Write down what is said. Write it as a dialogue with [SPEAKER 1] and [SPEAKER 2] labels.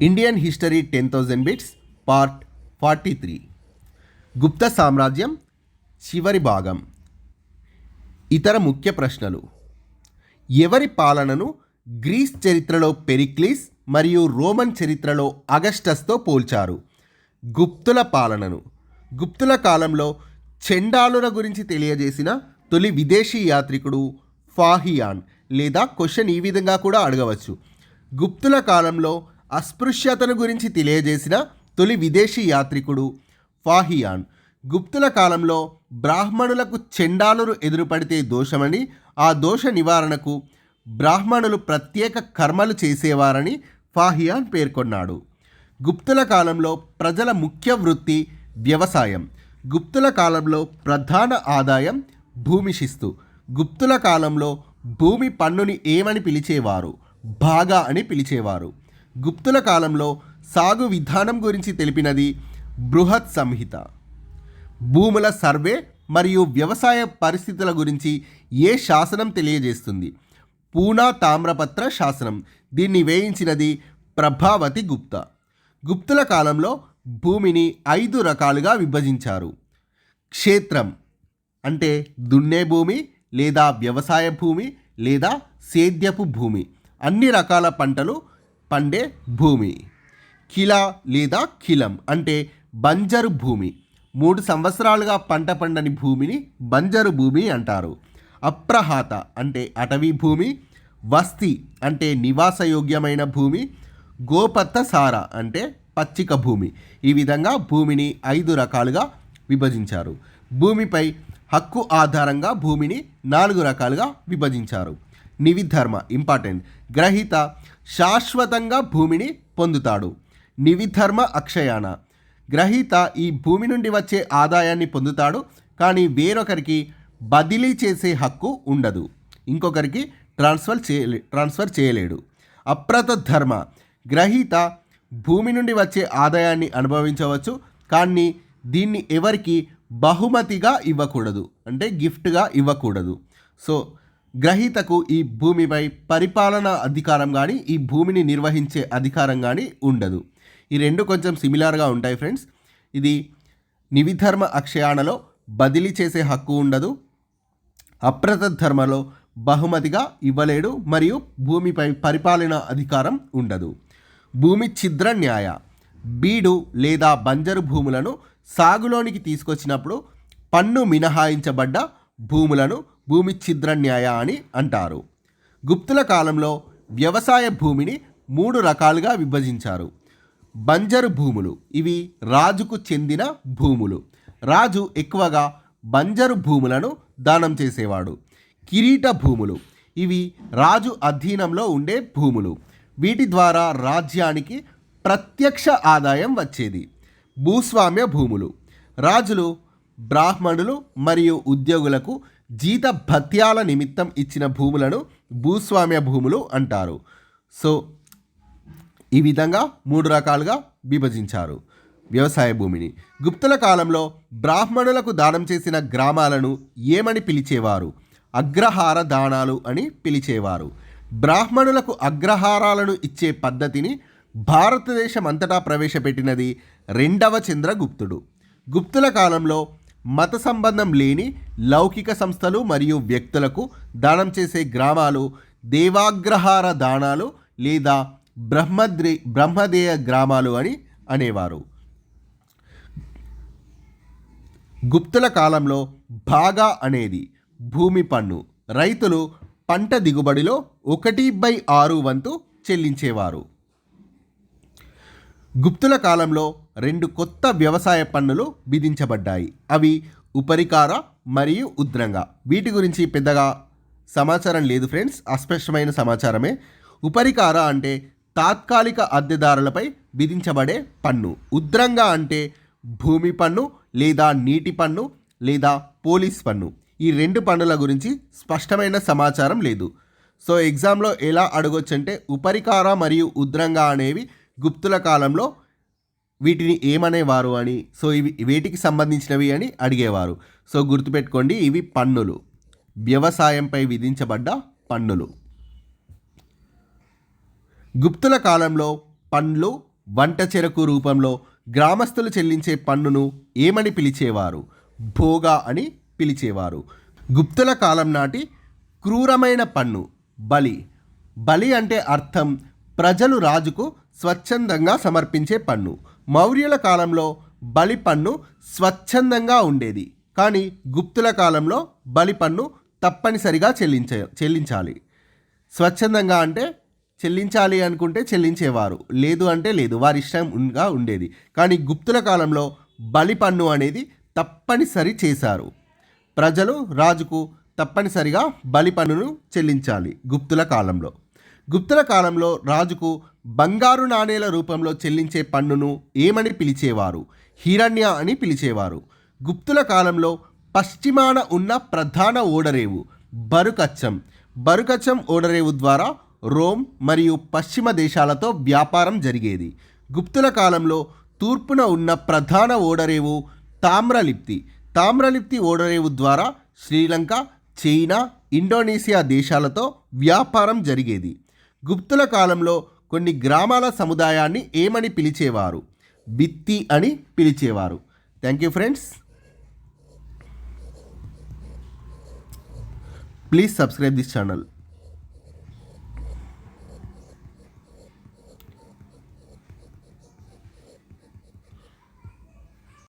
[SPEAKER 1] Indian history 10,000 bits part 43 గుప్త సామ్రాజ్యం చివరి భాగం. ఇతర ముఖ్య ప్రశ్నలు. ఎవరి పాలనను గ్రీస్ చరిత్రలో పెరిక్లీస్ మరియు రోమన్ చరిత్రలో అగస్టస్తో పోల్చారు? గుప్తుల పాలనను. గుప్తుల కాలంలో చెండాలుల గురించి తెలియజేసిన తొలి విదేశీ యాత్రికుడు ఫాహియాన్. లేదా క్వశ్చన్ ఈ విధంగా కూడా అడగవచ్చు. గుప్తుల కాలంలో అస్పృశ్యతను గురించి తెలియజేసిన తొలి విదేశీ యాత్రికుడు ఫాహియాన్. గుప్తుల కాలంలో బ్రాహ్మణులకు చెండాలురు ఎదురుపడితే దోషమని, ఆ దోష నివారణకు బ్రాహ్మణులు ప్రత్యేక కర్మలు చేసేవారని ఫాహియాన్ పేర్కొన్నాడు. గుప్తుల కాలంలో ప్రజల ముఖ్య వృత్తి వ్యవసాయం. గుప్తుల కాలంలో ప్రధాన ఆదాయం భూమి శిస్తు. గుప్తుల కాలంలో భూమి పన్నుని ఏమని పిలిచేవారు? భాగా అని పిలిచేవారు. గుప్తుల కాలంలో సాగు విధానం గురించి తెలిపినది బృహత్ సంహిత. భూముల సర్వే మరియు వ్యవసాయ పరిస్థితుల గురించి ఏ శాసనం తెలియజేస్తుంది? పూనా తామ్రపత్ర శాసనం. దీన్ని వేయించినది ప్రభావతి గుప్త. గుప్తుల కాలంలో భూమిని 5 రకాలుగా విభజించారు. క్షేత్రం అంటే దున్నే భూమి లేదా వ్యవసాయ భూమి లేదా సేద్యపు భూమి, అన్ని రకాల పంటలు పండే భూమి. కిలా లేదా కిలం అంటే బంజరు భూమి, 3 సంవత్సరాలుగా పంట పండని భూమిని బంజరు భూమి అంటారు. అప్రహాత అంటే అటవీ భూమి. వస్తి అంటే నివాసయోగ్యమైన భూమి. గోపత్త సార అంటే పచ్చిక భూమి. ఈ విధంగా భూమిని 5 రకాలుగా విభజించారు. భూమిపై హక్కు ఆధారంగా భూమిని 4 రకాలుగా విభజించారు. నివిధర్మ ఇంపార్టెంట్. గ్రహీత శాశ్వతంగా భూమిని పొందుతాడు. నివిధర్మ అక్షయాన. గ్రహీత ఈ భూమి నుండి వచ్చే ఆదాయాన్ని పొందుతాడు, కానీ వేరొకరికి బదిలీ చేసే హక్కు ఉండదు, ఇంకొకరికి ట్రాన్స్ఫర్ చేయలేడు. అప్రత ధర్మ. గ్రహీత భూమి నుండి వచ్చే ఆదాయాన్ని అనుభవించవచ్చు, కానీ దీన్ని ఎవరికి బహుమతిగా ఇవ్వకూడదు, అంటే గిఫ్ట్గా ఇవ్వకూడదు. సో గ్రహీతకు ఈ భూమిపై పరిపాలనా అధికారం కానీ ఈ భూమిని నిర్వహించే అధికారం కానీ ఉండదు. ఈ రెండు కొంచెం సిమిలర్గా ఉంటాయి ఫ్రెండ్స్. ఇది నివిధర్మ అక్షయాణలో బదిలీ చేసే హక్కు ఉండదు, అప్రత ధర్మలో బహుమతిగా ఇవ్వలేడు, మరియు భూమిపై పరిపాలనా అధికారం ఉండదు. భూమి ఛిద్ర న్యాయ. బీడు లేదా బంజరు భూములను సాగులోనికి తీసుకొచ్చినప్పుడు పన్ను మినహాయించబడ్డ భూములను భూమి ఛిద్ర న్యాయ అని అంటారు. గుప్తుల కాలంలో వ్యవసాయ భూమిని 3 రకాలుగా విభజించారు. బంజరు భూములు. ఇవి రాజుకు చెందిన భూములు. రాజు ఎక్కువగా బంజరు భూములను దానం చేసేవాడు. కిరీట భూములు. ఇవి రాజు అధీనంలో ఉండే భూములు. వీటి ద్వారా రాజ్యానికి ప్రత్యక్ష ఆదాయం వచ్చేది. భూస్వామ్య భూములు. రాజులు బ్రాహ్మణులు మరియు ఉద్యోగులకు జీత భత్యాల నిమిత్తం ఇచ్చిన భూములను భూస్వామ్య భూములు అంటారు. సో ఈ విధంగా 3 రకాలుగా విభజించారు వ్యవసాయ భూమిని. గుప్తుల కాలంలో బ్రాహ్మణులకు దానం చేసిన గ్రామాలను ఏమని పిలిచేవారు? అగ్రహార దానాలు అని పిలిచేవారు. బ్రాహ్మణులకు అగ్రహారాలను ఇచ్చే పద్ధతిని భారతదేశం అంతటా ప్రవేశపెట్టినది 2వ చంద్రగుప్తుడు. గుప్తుల కాలంలో మత సంబంధం లేని లౌకిక సంస్థలు మరియు వ్యక్తులకు దానం చేసే గ్రామాలు దేవాగ్రహార దానాలు లేదా బ్రహ్మదేయ గ్రామాలు అని అనేవారు. గుప్తుల కాలంలో భాగా అనేది భూమి పన్ను. రైతులు పంట దిగుబడిలో 1/6 వంతు చెల్లించేవారు. గుప్తుల కాలంలో 2 కొత్త వ్యవసాయ పన్నులు విధించబడ్డాయి. అవి ఉపరికార మరియు ఉద్రంగ. వీటి గురించి పెద్దగా సమాచారం లేదు ఫ్రెండ్స్, అస్పష్టమైన సమాచారమే. ఉపరికార అంటే తాత్కాలిక అద్దెదారులపై విధించబడే పన్ను. ఉద్రంగ అంటే భూమి పన్ను లేదా నీటి పన్ను లేదా పోలీస్ పన్ను. ఈ 2 పన్నుల గురించి స్పష్టమైన సమాచారం లేదు. సో ఎగ్జామ్లో ఎలా అడగొచ్చంటే ఉపరికార మరియు ఉద్రంగ అనేవి గుప్తుల కాలంలో వీటిని ఏమనేవారు అని, సో ఇవి వేటికి సంబంధించినవి అని అడిగేవారు. సో గుర్తుపెట్టుకోండి, ఇవి పన్నులు, వ్యవసాయంపై విధించబడ్డ పన్నులు. గుప్తుల కాలంలో పండ్లు, వంట చెరకు రూపంలో గ్రామస్తులు చెల్లించే పన్నును ఏమని పిలిచేవారు? భోగా అని పిలిచేవారు. గుప్తుల కాలం నాటి క్రూరమైన పన్ను బలి. బలి అంటే అర్థం ప్రజలు రాజుకు స్వచ్ఛందంగా సమర్పించే పన్ను. మౌర్యుల కాలంలో బలి పన్ను స్వచ్ఛందంగా ఉండేది, కానీ గుప్తుల కాలంలో బలి పన్ను తప్పనిసరిగా చెల్లించాలి. స్వచ్ఛందంగా అంటే చెల్లించాలి అనుకుంటే చెల్లించేవారు, లేదు అంటే లేదు, వారి ఇష్టంగా ఉండేది. కానీ గుప్తుల కాలంలో బలి పన్ను అనేది తప్పనిసరి చేశారు. ప్రజలు రాజుకు తప్పనిసరిగా బలి పన్నును చెల్లించాలి. గుప్తుల కాలంలో రాజుకు బంగారు నాణేల రూపంలో చెల్లించే పన్నును ఏమని పిలిచేవారు? హిరణ్య అని పిలిచేవారు. గుప్తుల కాలంలో పశ్చిమాన ఉన్న ప్రధాన ఓడరేవు బరుకచ్చం ఓడరేవు ద్వారా రోమ్ మరియు పశ్చిమ దేశాలతో వ్యాపారం జరిగేది. గుప్తుల కాలంలో తూర్పున ఉన్న ప్రధాన ఓడరేవు తామ్రలిప్తి ఓడరేవు ద్వారా శ్రీలంక, చైనా, ఇండోనేషియా దేశాలతో వ్యాపారం జరిగేది. గుప్తుల కాలంలో కొన్ని గ్రామాల సముదాయాన్ని ఏమని పిలిచేవారు? బిత్తి అని పిలిచేవారు. Thank you friends. Please subscribe this channel.